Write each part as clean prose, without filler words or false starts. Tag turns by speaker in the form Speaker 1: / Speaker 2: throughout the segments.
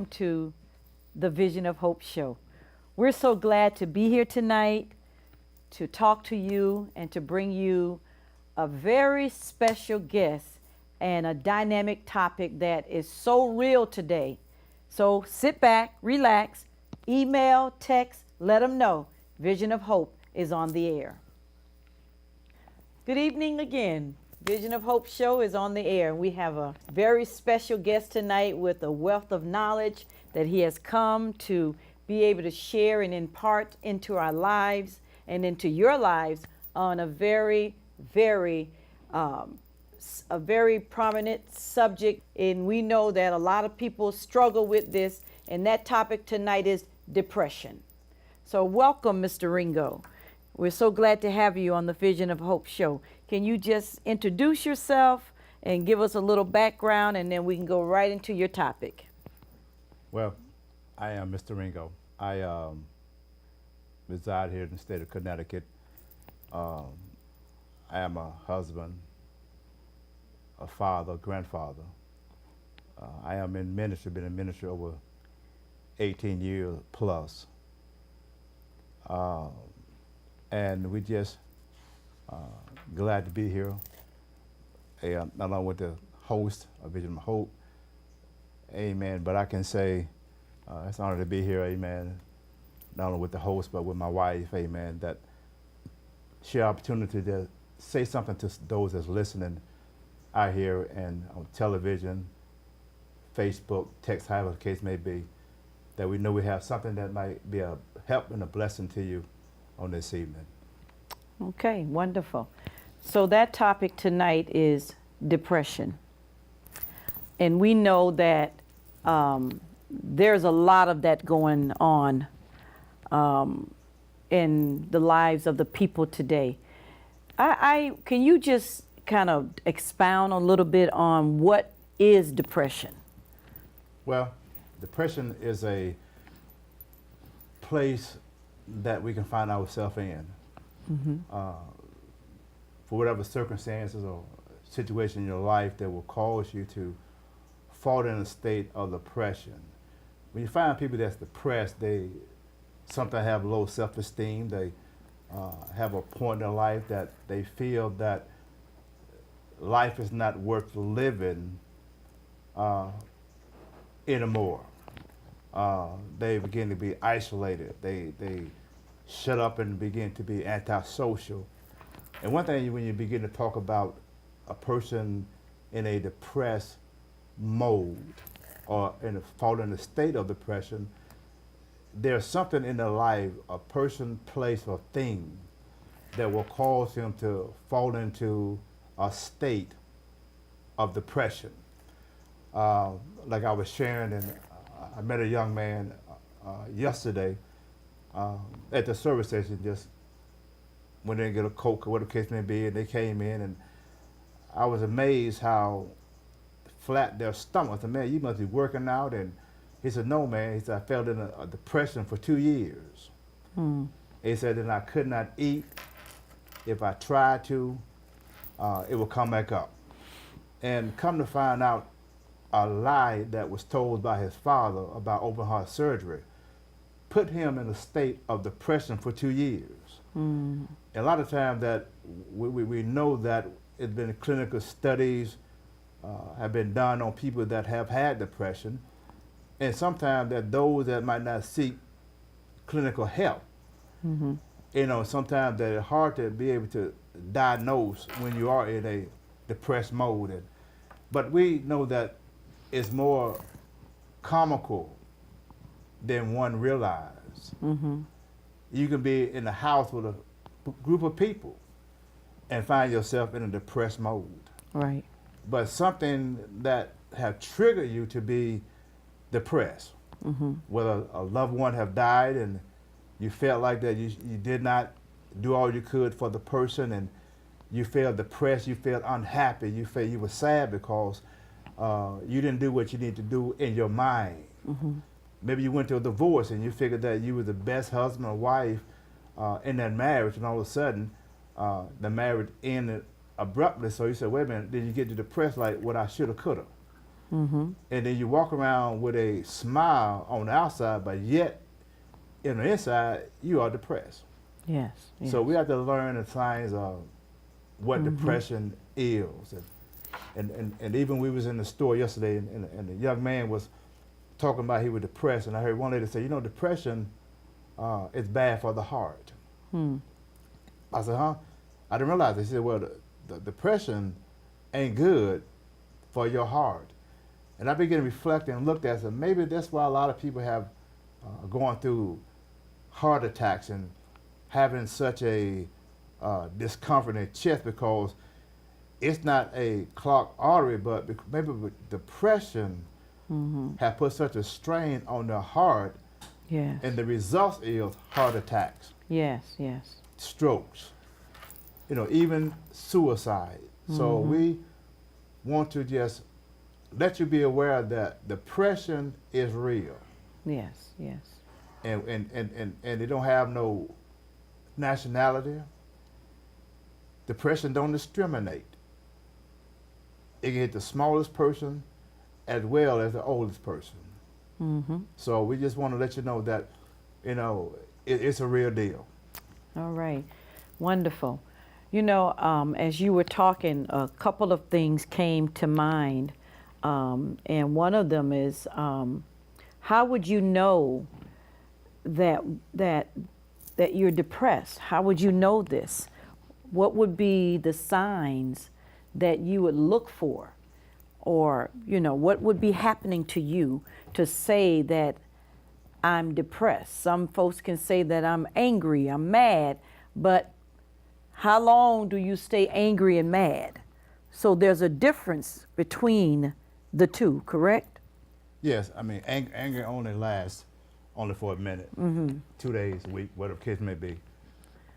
Speaker 1: welcome to the Vision of Hope show. We're so glad to be here tonight to talk to you and to bring you a very special guest and a dynamic topic that is so real today. So sit back, relax, email, text, let them know Vision of Hope is on the air. Good evening again. Vision of Hope show is on the air. We have a very special guest tonight with a wealth of knowledge that he has come to be able to share and impart into our lives and into your lives on a very prominent subject. And we know that a lot of people struggle with this, and that topic tonight is depression. So welcome, Mr. Ringo. We're so glad to have you on the Vision of Hope show. Can you just introduce yourself and give us a little background, and then we can go right into your topic?
Speaker 2: Well, I am Mr. Ringo. I reside here in the state of Connecticut. I am a husband, a father, grandfather. I am in ministry, been in ministry over 18 years plus. And we just glad to be here, along with the host of Vision of Hope. Amen. But I can say it's an honor to be here, amen, not only with the host, but with my wife, amen, that share opportunity to say something to those that's listening out here and on television, Facebook, text, however the case may be, that we know we have something that might be a help and a blessing to you on this evening.
Speaker 1: Okay, wonderful. So that topic tonight is depression. And we know that there's a lot of that going on in the lives of the people today. Can you just kind of expound a little bit on what is depression?
Speaker 2: Well, depression is a place that we can find ourselves in. Mm-hmm. For whatever circumstances or situation in your life that will cause you to fall in a state of depression. When you find people that's depressed, they sometimes have low self-esteem. They have a point in their life that they feel that life is not worth living anymore. They begin to be isolated. They shut up and begin to be antisocial. And one thing, when you begin to talk about a person in a depressed mode or fall in a state of depression, there's something in their life, a person, place, or thing that will cause him to fall into a state of depression. Like I was sharing, and I met a young man yesterday at the service station, just went in to get a Coke or whatever the case may be, and they came in, and I was amazed how flat their stomach. I said, man, you must be working out. And he said, no, man. He said, I fell in a depression for 2 years. He said, and I could not eat. If I tried to, it would come back up. And come to find out, a lie that was told by his father about open heart surgery put him in a state of depression for 2 years. A lot of times that we know that it's been clinical studies have been done on people that have had depression, and sometimes that those that might not seek clinical help, you know, sometimes that it's hard to be able to diagnose when you are in a depressed mode. But we know that it's more comical than one realizes. You can be in a house with a group of people and find yourself in a depressed mode.
Speaker 1: Right.
Speaker 2: But something that have triggered you to be depressed, whether a loved one have died and you felt like that you did not do all you could for the person, and you felt depressed, you felt unhappy, you felt you were sad because you didn't do what you need to do in your mind. Maybe you went to a divorce and you figured that you were the best husband or wife in that marriage, and all of a sudden the marriage ended abruptly. So you said, wait a minute, then you get depressed like what I should have, could have. And then you walk around with a smile on the outside, but yet in the inside you are depressed.
Speaker 1: Yes. Yes.
Speaker 2: So we have to learn the signs of what depression is. And even we was in the store yesterday, and the young man was talking about he was depressed, and I heard one lady say, depression is bad for the heart. I said, huh? I didn't realize. They said, well, the depression ain't good for your heart. And I began to reflect and looked at it, and maybe that's why a lot of people have going through heart attacks and having such a discomfort in their chest, because it's not a clogged artery, but maybe depression have put such a strain on the heart,
Speaker 1: Yes.
Speaker 2: and the result is heart attacks,
Speaker 1: Yes. Yes.
Speaker 2: strokes, even suicide. So we want to just let you be aware that depression is real,
Speaker 1: Yes. Yes.
Speaker 2: and they don't have no nationality. Depression don't discriminate. It can hit the smallest person as well as the oldest person. So we just want to let you know that, it's a real deal.
Speaker 1: All right. Wonderful. As you were talking, a couple of things came to mind. And one of them is, how would you know that you're depressed? How would you know this? What would be the signs that you would look for? Or, what would be happening to you to say that I'm depressed? Some folks can say that I'm angry, I'm mad, but how long do you stay angry and mad? So there's a difference between the two, correct?
Speaker 2: Yes, I mean, anger only lasts only for a minute, 2 days, a week, whatever the case may be.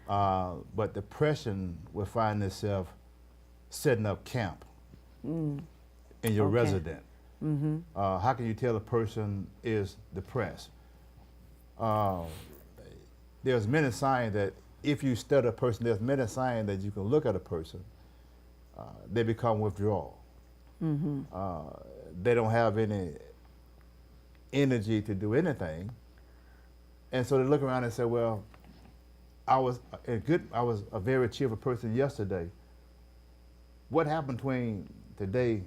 Speaker 2: But depression will find itself setting up camp in your
Speaker 1: Okay.
Speaker 2: residence. How can you tell a person is depressed? There's many signs that if you study a person, there's many signs that you can look at a person. They become withdrawal. They don't have any energy to do anything, and so they look around and say, "Well, I was a very cheerful person yesterday. What happened between today,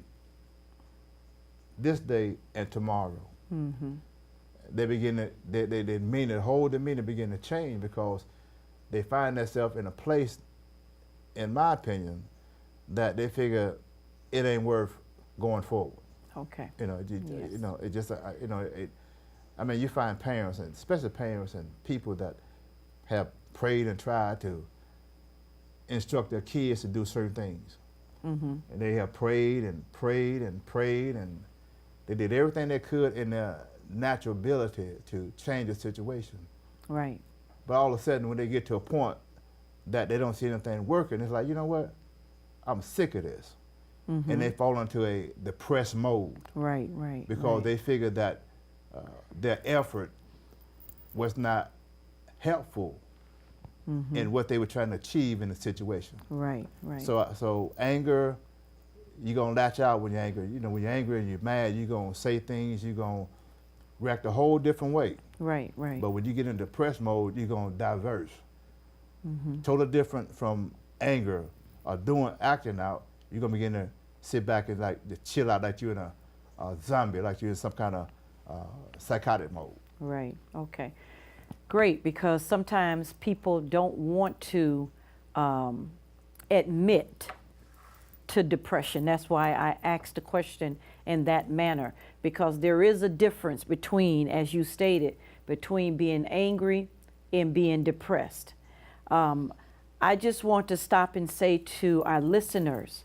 Speaker 2: this day, and tomorrow?" They begin to the whole demeanor begin to change, because they find themselves in a place, in my opinion, that they figure it ain't worth going forward.
Speaker 1: Okay.
Speaker 2: It just I mean, you find parents, and especially parents and people that have prayed and tried to instruct their kids to do certain things, and they have prayed and prayed and prayed, and they did everything they could in their natural ability to change the situation.
Speaker 1: Right.
Speaker 2: But all of a sudden, when they get to a point that they don't see anything working, it's like, you know what? I'm sick of this. And they fall into a depressed mode.
Speaker 1: Right. Right.
Speaker 2: Because
Speaker 1: right.
Speaker 2: they figure that their effort was not helpful in what they were trying to achieve in the situation.
Speaker 1: Right. Right.
Speaker 2: So anger, you're gonna latch out when you're angry. When you're angry and you're mad, you're gonna say things, you're gonna react a whole different way.
Speaker 1: Right. Right.
Speaker 2: But when you get in depressed mode, you're gonna diverse. Totally different from anger or acting out. You're gonna begin to sit back and just chill out, like you're in a zombie, like you're in some kind of psychotic mode.
Speaker 1: Right. Okay. Great, because sometimes people don't want to admit to depression. That's why I asked the question in that manner, because there is a difference between, as you stated, between being angry and being depressed. I just want to stop and say to our listeners,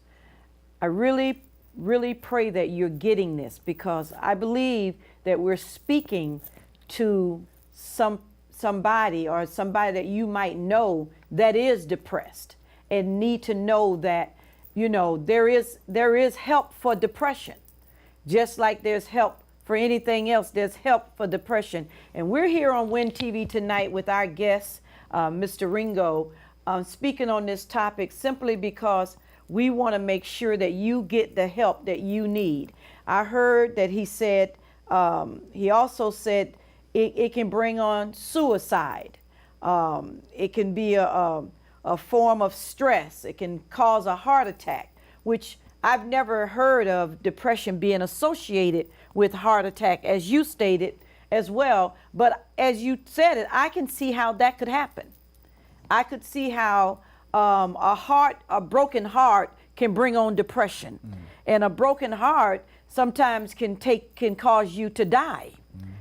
Speaker 1: I really, really pray that you're getting this, because I believe that we're speaking to somebody that you might know that is depressed and need to know that, there is help for depression. Just like there's help for anything else, there's help for depression. And we're here on Win TV tonight with our guest, Mr. Ringo, speaking on this topic simply because we want to make sure that you get the help that you need. I heard that he said, he also said it can bring on suicide. It can be a form of stress. It can cause a heart attack, which I've never heard of depression being associated with heart attack, as you stated as well. But as you said it, I can see how that could happen. I could see how a broken heart can bring on depression. And a broken heart sometimes can cause you to die.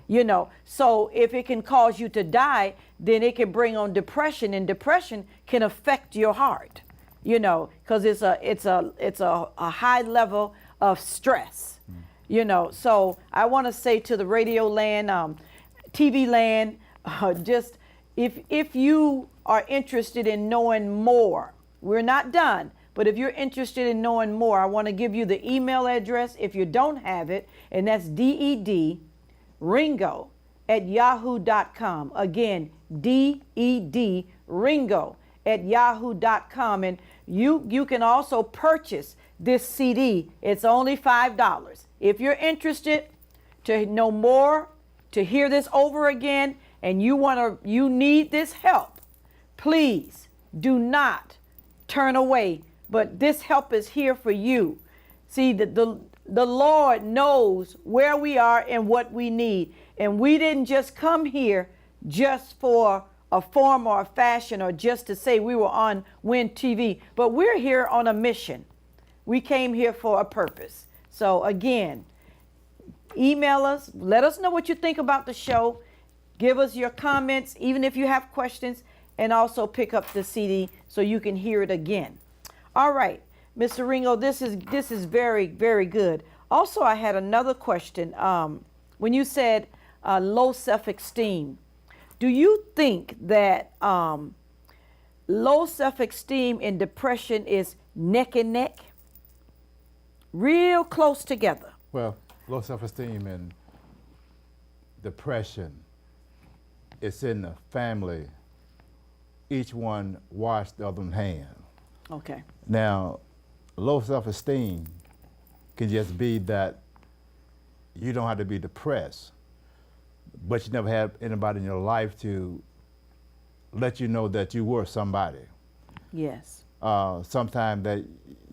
Speaker 1: You know, so if it can cause you to die, then it can bring on depression, and depression can affect your heart, you know, because it's a high level of stress, you know. So I want to say to the radio land, TV land, just if you are interested in knowing more, we're not done, but if you're interested in knowing more, I want to give you the email address if you don't have it, and that's Ringo at yahoo.com. Again, Ringo at yahoo.com. And you can also purchase this CD. It's only $5. If you're interested to know more, to hear this over again, and you need this help, please do not turn away. But this help is here for you. See, the Lord knows where we are and what we need. And we didn't just come here just for a form or a fashion or just to say we were on Win TV, but we're here on a mission. We came here for a purpose. So again, email us, let us know what you think about the show. Give us your comments, even if you have questions, and also pick up the CD so you can hear it again. All right, Mr. Ringo, this is very, very good. Also, I had another question. When you said low self-esteem, do you think that low self-esteem and depression is neck and neck? Real close together.
Speaker 2: Well, low self-esteem and depression, it's in the family. Each one wash the other one's hand.
Speaker 1: Okay.
Speaker 2: Now, low self-esteem can just be that you don't have to be depressed, but you never had anybody in your life to let you know that you were somebody.
Speaker 1: Yes.
Speaker 2: Sometimes that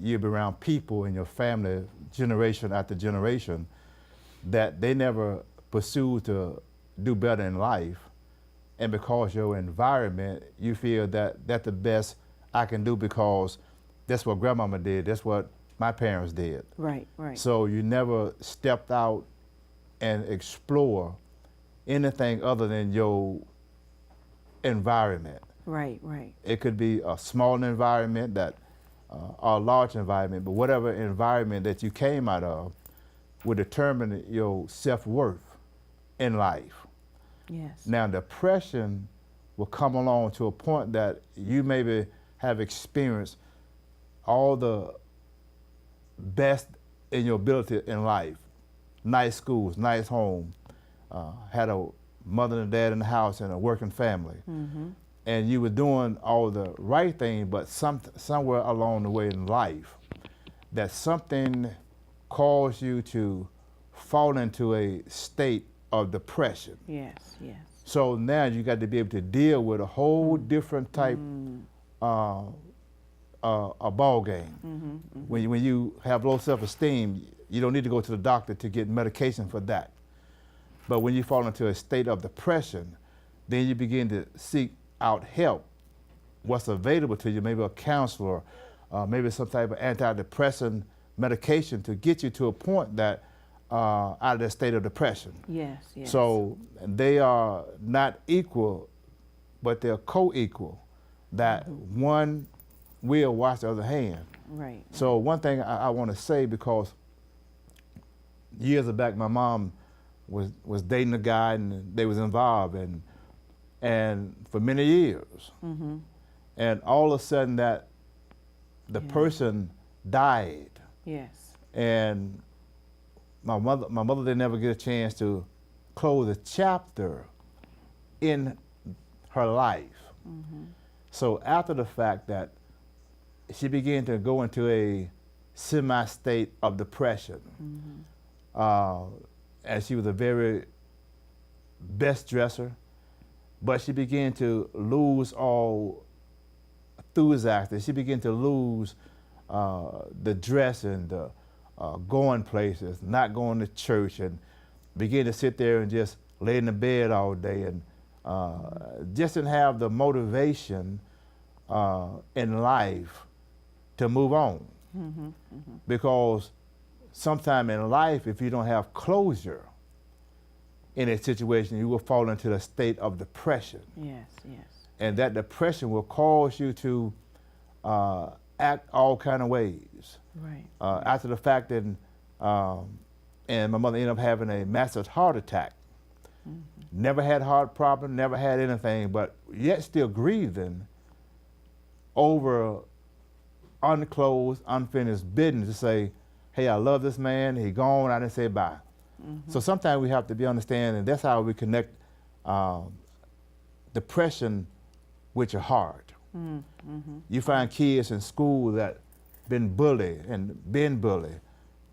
Speaker 2: you be around people in your family, generation after generation, that they never pursue to do better in life, and because your environment, you feel that that's the best I can do because that's what grandmama did, that's what my parents did.
Speaker 1: Right, right.
Speaker 2: So you never stepped out and explore anything other than your environment.
Speaker 1: Right, right.
Speaker 2: It could be a small environment or a large environment, but whatever environment that you came out of will determine your self-worth in life.
Speaker 1: Yes.
Speaker 2: Now, depression will come along to a point that you maybe have experienced all the best in your ability in life. Nice schools, nice home, had a mother and dad in the house and a working family.
Speaker 1: Mm-hmm.
Speaker 2: And you were doing all the right thing, but somewhere along the way in life, that something caused you to fall into a state of depression.
Speaker 1: Yes, yes.
Speaker 2: So now you got to be able to deal with a whole different type a ball game.
Speaker 1: Mm-hmm, mm-hmm.
Speaker 2: When you have low self-esteem, you don't need to go to the doctor to get medication for that. But when you fall into a state of depression, then you begin to seek out help. What's available to you, maybe a counselor, maybe some type of antidepressant medication to get you to a point that out of that state of depression.
Speaker 1: Yes, yes.
Speaker 2: So they are not equal, but they're co-equal, that one will wash the other hand.
Speaker 1: Right.
Speaker 2: So one thing I want to say, because years back my mom was dating a guy and they was involved and for many years.
Speaker 1: Mm-hmm.
Speaker 2: And all of a sudden that the person died.
Speaker 1: Yes.
Speaker 2: And my mother didn't ever get a chance to close a chapter in her life.
Speaker 1: Mm-hmm.
Speaker 2: So after the fact that she began to go into a semi-state of depression. And she was a very best dresser, but she began to lose all enthusiasm. She began to lose the dressing, the going places, not going to church, and began to sit there and just lay in the bed all day, and just didn't have the motivation in life to move on. Because sometime in life, if you don't have closure in a situation, you will fall into a state of depression.
Speaker 1: Yes, yes.
Speaker 2: And that depression will cause you to act all kind of ways.
Speaker 1: Right.
Speaker 2: After the fact that, and my mother ended up having a massive heart attack. Never had heart problem, never had anything, but yet still grieving over unclosed, unfinished business to say, hey, I love this man, he gone, I didn't say bye. So sometimes we have to be understanding, that's how we connect depression with your heart. You find kids in school that been bullied and been bullied.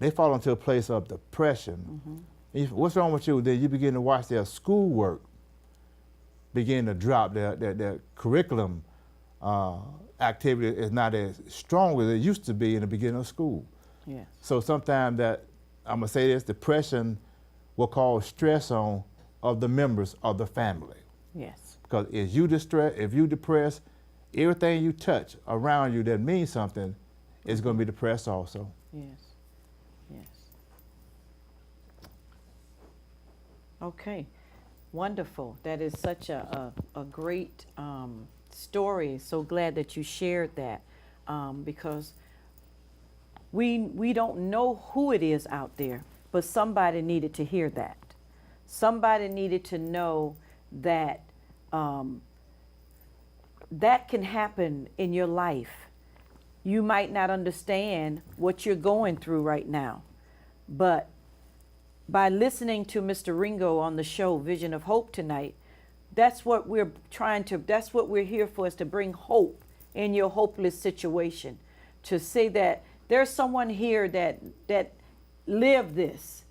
Speaker 2: They fall into a place of depression. What's wrong with you? Then you begin to watch their schoolwork begin to drop. Their curriculum activity is not as strong as it used to be in the beginning of school.
Speaker 1: Yes.
Speaker 2: So sometimes that, I'm gonna say this, depression will cause stress on of the members of the family.
Speaker 1: Yes.
Speaker 2: Because if you depressed, everything you touch around you that means something is gonna be depressed also.
Speaker 1: Yes. Yes. Okay. Wonderful. That is such a great story. So glad that you shared that because we don't know who it is out there, but somebody needed to hear that. Somebody needed to know that that can happen in your life. You might not understand what you're going through right now, but by listening to Mr. Ringo on the show Vision of Hope tonight, that's what we're here for, is to bring hope in your hopeless situation. To say that there's someone here that lived this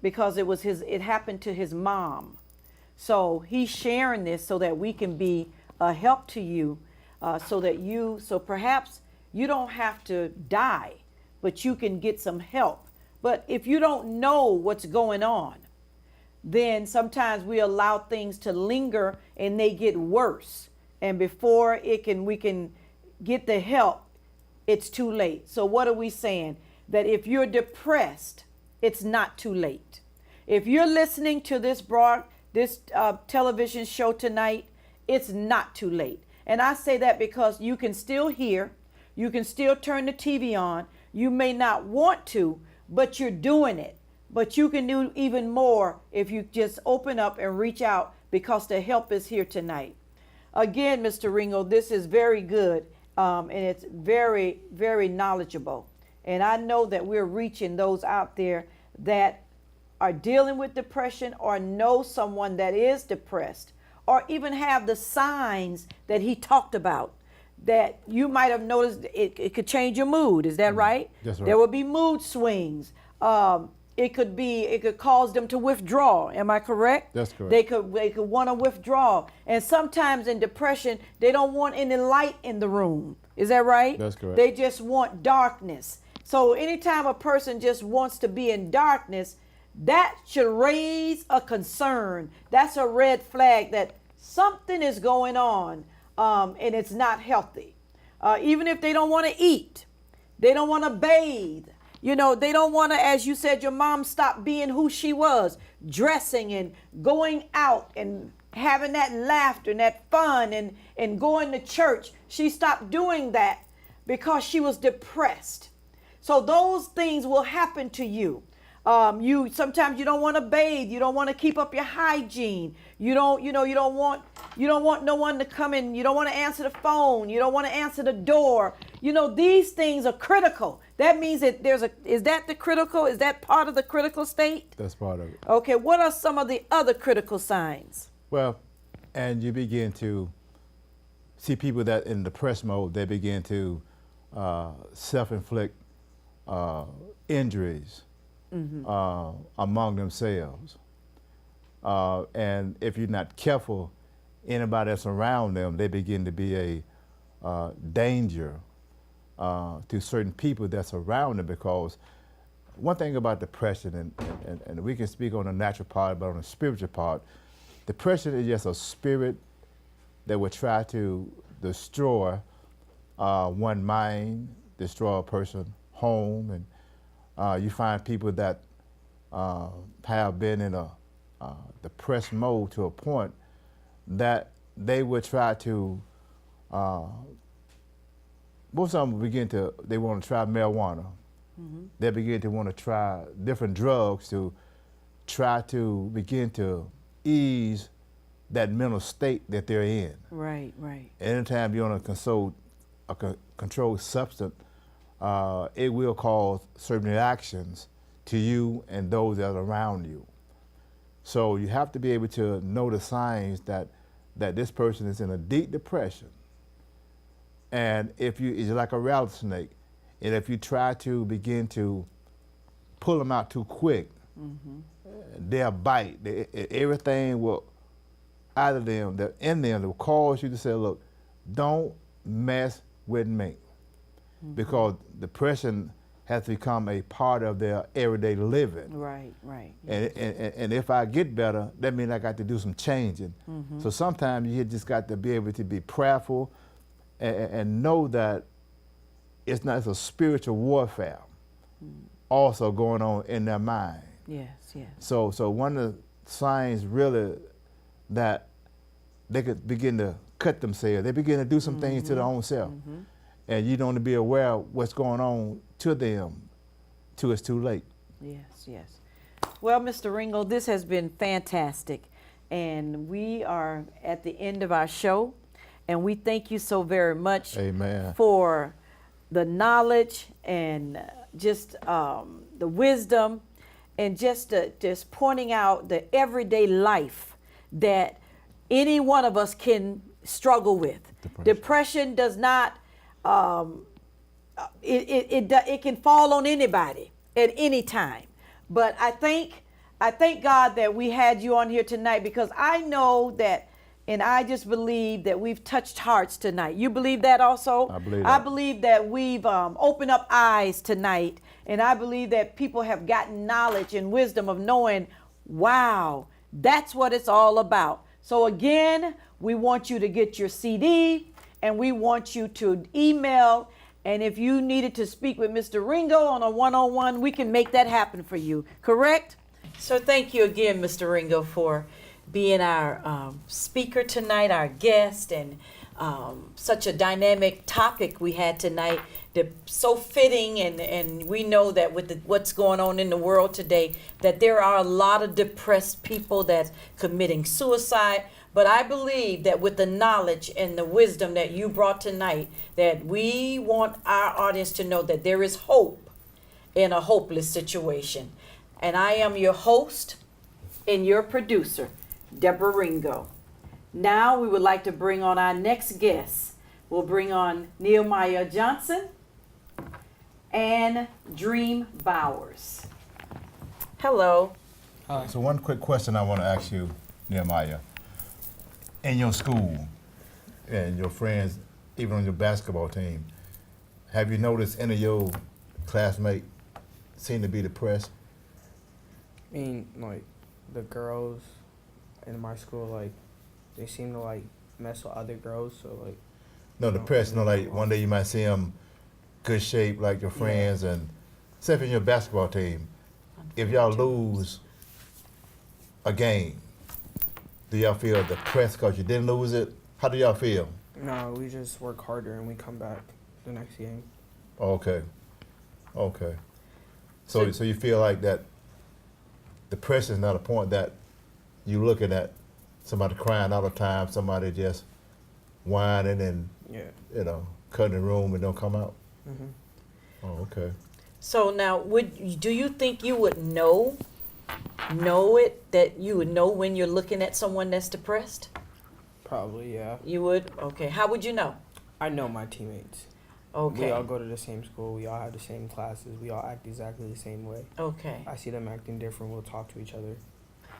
Speaker 1: because it happened to his mom. So he's sharing this so that we can be a help to you, so perhaps you don't have to die, but you can get some help. But if you don't know what's going on, then sometimes we allow things to linger and they get worse. And before we can get the help, it's too late. So what are we saying? That if you're depressed, it's not too late. If you're listening to this television show tonight, it's not too late. And I say that because you can still hear, you can still turn the TV on. You may not want to, but you're doing it. But you can do even more if you just open up and reach out, because the help is here tonight. Again, Mr. Ringo, this is very good, and it's very, very knowledgeable. And I know that we're reaching those out there that are dealing with depression or know someone that is depressed, or even have the signs that he talked about, that you might have noticed. It could change your mood. Is that right?
Speaker 2: That's right.
Speaker 1: There will be mood swings. It could cause them to withdraw. Am I correct?
Speaker 2: That's correct.
Speaker 1: They could want to withdraw. And sometimes in depression, they don't want any light in the room. Is that right?
Speaker 2: That's correct.
Speaker 1: They just want darkness. So anytime a person just wants to be in darkness, that should raise a concern. That's a red flag that something is going on, and it's not healthy. Even if they don't want to eat, they don't want to bathe. You know, they don't want to, as you said, your mom stopped being who she was, dressing and going out and having that laughter and that fun and going to church. She stopped doing that because she was depressed. So those things will happen to you. Sometimes you don't want to bathe. You don't want to keep up your hygiene. You don't want no one to come in. You don't want to answer the phone. You don't want to answer the door. You know, these things are critical. That means that is that part of the critical state?
Speaker 2: That's part of it.
Speaker 1: Okay, what are some of the other critical signs?
Speaker 2: Well, and you begin to see people that in depressed mode, they begin to self-inflict injuries among themselves. And if you're not careful, anybody that's around them, they begin to be a danger to certain people that's around them. Because one thing about depression, and we can speak on the natural part, but on the spiritual part, depression is just a spirit that will try to destroy one mind, destroy a person's home, and you find people that have been in a depressed mode to a point that they would try to, most of them they want to try marijuana. They begin to want to try different drugs to try to begin to ease that mental state that they're in.
Speaker 1: Right, right.
Speaker 2: Anytime you're on a controlled substance, it will cause certain reactions to you and those that are around you. So you have to be able to know the signs that this person is in a deep depression. And if it's like a rattlesnake, and if you try to begin to pull them out too quick, they'll bite. Everything will out of them, that in them, that will cause you to say, look, don't mess with me. Because depression has become a part of their everyday living.
Speaker 1: Right, right.
Speaker 2: And if I get better, that means I got to do some changing. So sometimes you just got to be able to be prayerful and know that it's a spiritual warfare also going on in their mind.
Speaker 1: Yes, yes.
Speaker 2: So one of the signs really that they could begin to cut themselves, they begin to do some things to their own self. And you don't be aware of what's going on to them till it's too late.
Speaker 1: Yes, yes. Well, Mr. Ringo, this has been fantastic. And we are at the end of our show. And we thank you so very much
Speaker 2: Amen.
Speaker 1: For the knowledge and just the wisdom and just pointing out the everyday life that any one of us can struggle with. Depression does not, it can fall on anybody at any time. But I thank God that we had you on here tonight, because I know that, and I just believe that we've touched hearts tonight. You believe that also?
Speaker 2: I believe that.
Speaker 1: I believe that we've opened up eyes tonight, and I believe that people have gotten knowledge and wisdom of knowing, wow, that's what it's all about. So again, we want you to get your CD, and we want you to email, and if you needed to speak with Mr. Ringo on a one-on-one, we can make that happen for you, correct? So thank you again, Mr. Ringo, for being our speaker tonight, our guest, and such a dynamic topic we had tonight. So fitting, and we know that with what's going on in the world today, that there are a lot of depressed people that's committing suicide. But I believe that with the knowledge and the wisdom that you brought tonight, that we want our audience to know that there is hope in a hopeless situation. And I am your host and your producer, Deborah Ringo. Now we would like to bring on our next guest. We'll bring on Nehemiah Johnson and Dream Bowers. Hello.
Speaker 3: Hi.
Speaker 2: So one quick question I want to ask you, Nehemiah. In your school and your friends, even on your basketball team, have you noticed any of your classmates seem to be depressed?
Speaker 3: I mean, like, the girls in my school, like, they seem to, like, mess with other girls, so, like...
Speaker 2: No, depressed, like one day you might see them good shape like your friends, and except in your basketball team, if y'all lose a game, do y'all feel depressed because you didn't lose it? How do y'all feel?
Speaker 3: No, we just work harder and we come back the next game.
Speaker 2: Okay. So you feel like that depression is not a point that you looking at somebody crying all the time, somebody just whining and, cutting the room and don't come out? Oh, okay.
Speaker 1: So now, do you think you would know that you would know when you're looking at someone that's depressed?
Speaker 3: Probably, yeah.
Speaker 1: You would? Okay. How would you know?
Speaker 3: I know my teammates.
Speaker 1: Okay.
Speaker 3: We all go to the same school. We all have the same classes. We all act exactly the same way.
Speaker 1: Okay.
Speaker 3: I see them acting different. We'll talk to each other.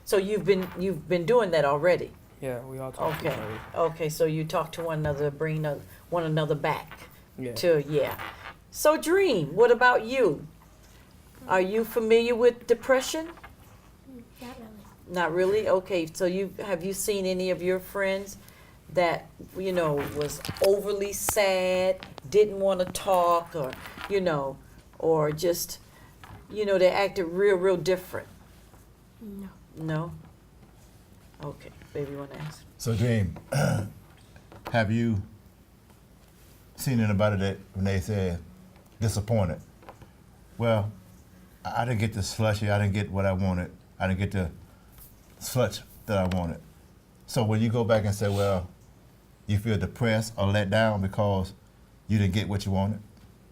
Speaker 1: So you've been doing that already.
Speaker 3: Yeah, we all talk to each
Speaker 1: Okay.
Speaker 3: other.
Speaker 1: Okay. So you talk to one another, bring one another back
Speaker 3: Yeah.
Speaker 1: to yeah. So Dream, what about you? Are you familiar with depression?
Speaker 4: Not really.
Speaker 1: Not really. Okay. So have you seen any of your friends that was overly sad, didn't want to talk, or or just they acted real different?
Speaker 4: No.
Speaker 1: No. Okay. Baby, want to ask?
Speaker 2: So, Dream, have you seen anybody that when they said disappointed? Well, I didn't get the slushy. I didn't get what I wanted. I didn't get the sludge that I wanted. So when you go back and say, well, you feel depressed or let down because you didn't get what you wanted?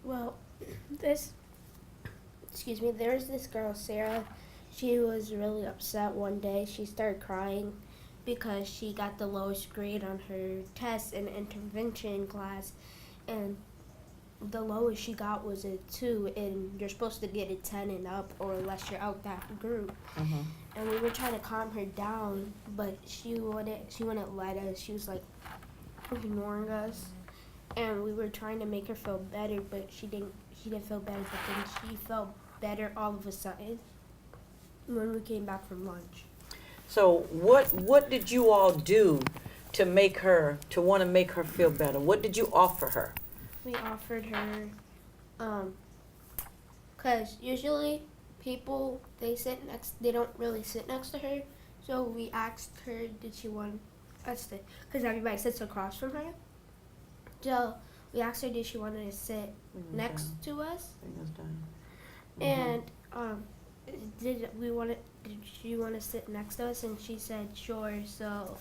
Speaker 4: Well, there was this girl, Sarah. She was really upset one day. She started crying because she got the lowest grade on her test in intervention class, and the lowest she got was a 2, and you're supposed to get a 10 and up, or unless you're out that group.
Speaker 1: Mm-hmm.
Speaker 4: And we were trying to calm her down, but she wouldn't let us. She was like ignoring us, and we were trying to make her feel better, but she didn't feel better. But then she felt better all of a sudden when we came back from lunch.
Speaker 1: So what did you all do to want to make her feel better? What did you offer her?
Speaker 4: We offered her, cause usually people they don't really sit next to her, so we asked her did she want us to, cause everybody sits across from her. So we asked her did she want to sit next to us, and did she want to sit next to us, and she said sure. So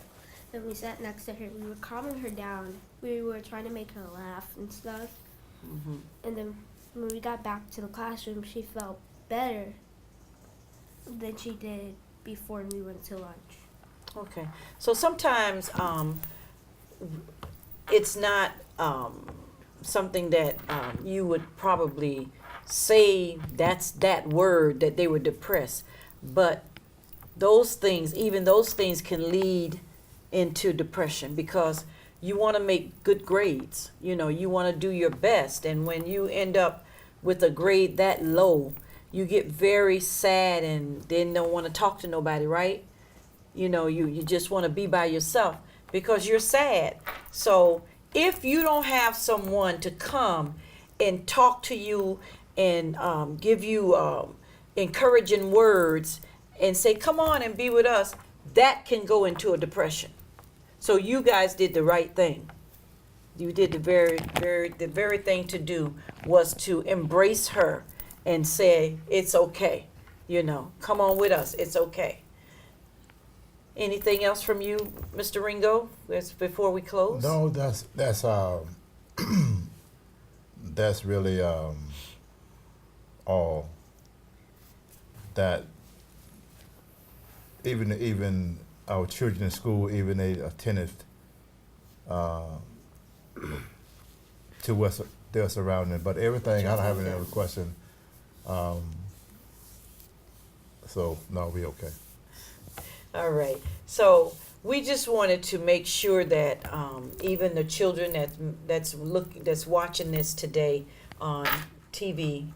Speaker 4: then we sat next to her. We were calming her down. We were trying to make her laugh and stuff.
Speaker 1: Mm-hmm.
Speaker 4: And then when we got back to the classroom, she felt better than she did before we went to lunch.
Speaker 1: Okay. So sometimes it's not something that you would probably say that's that word that they were depressed, but even those things can lead into depression because you want to make good grades. You want to do your best, and when you end up with a grade that low, you get very sad and then don't want to talk to nobody, right? You just want to be by yourself because you're sad. So if you don't have someone to come and talk to you and give you encouraging words and say, come on and be with us, that can go into a depression. So you guys did the right thing. You did the very thing to do was to embrace her and say, it's okay. Come on with us. It's okay. Anything else from you, Mr. Ringo, before we close?
Speaker 2: No, that's that's really all that even our children in school, even they attended to what's their surrounding. But everything, I don't have any other question. So no, we okay.
Speaker 1: All right. So we just wanted to make sure that even the children that's watching this today on TV,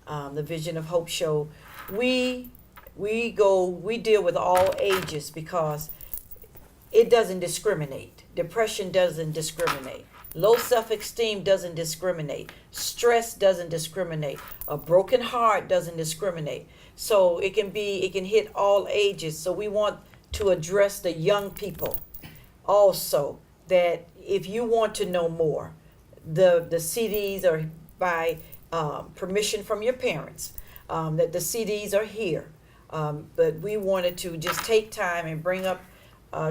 Speaker 1: the Vision of Hope show, we deal with all ages because it doesn't discriminate. Depression doesn't discriminate. Low self-esteem doesn't discriminate. Stress doesn't discriminate. A broken heart doesn't discriminate. So it can hit all ages. So we want to address the young people also, that if you want to know more, the CDs are by permission from your parents, that the CDs are here. But we wanted to just take time and bring up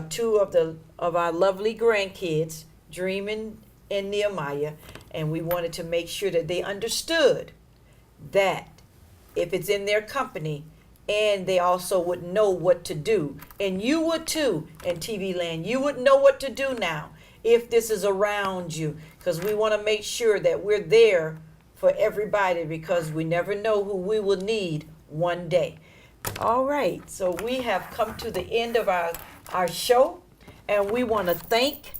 Speaker 1: two of our lovely grandkids, Dream and Nehemiah, and we wanted to make sure that they understood that if it's in their company, and they also would know what to do. And you would too, in TV land. You would know what to do now if this is around you. because we want to make sure that we're there for everybody, because we never know who we will need one day. All right, so we have come to the end of our show, and we want to thank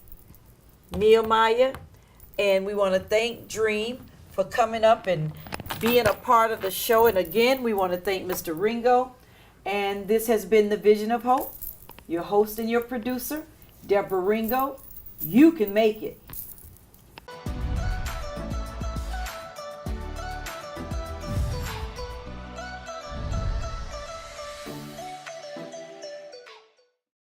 Speaker 1: Nehemiah, and we want to thank Dream for coming up and being a part of the show. And again, we want to thank Mr. Ringo. And this has been the Vision of Hope. Your host and your producer, Deborah Ringo. You can make it.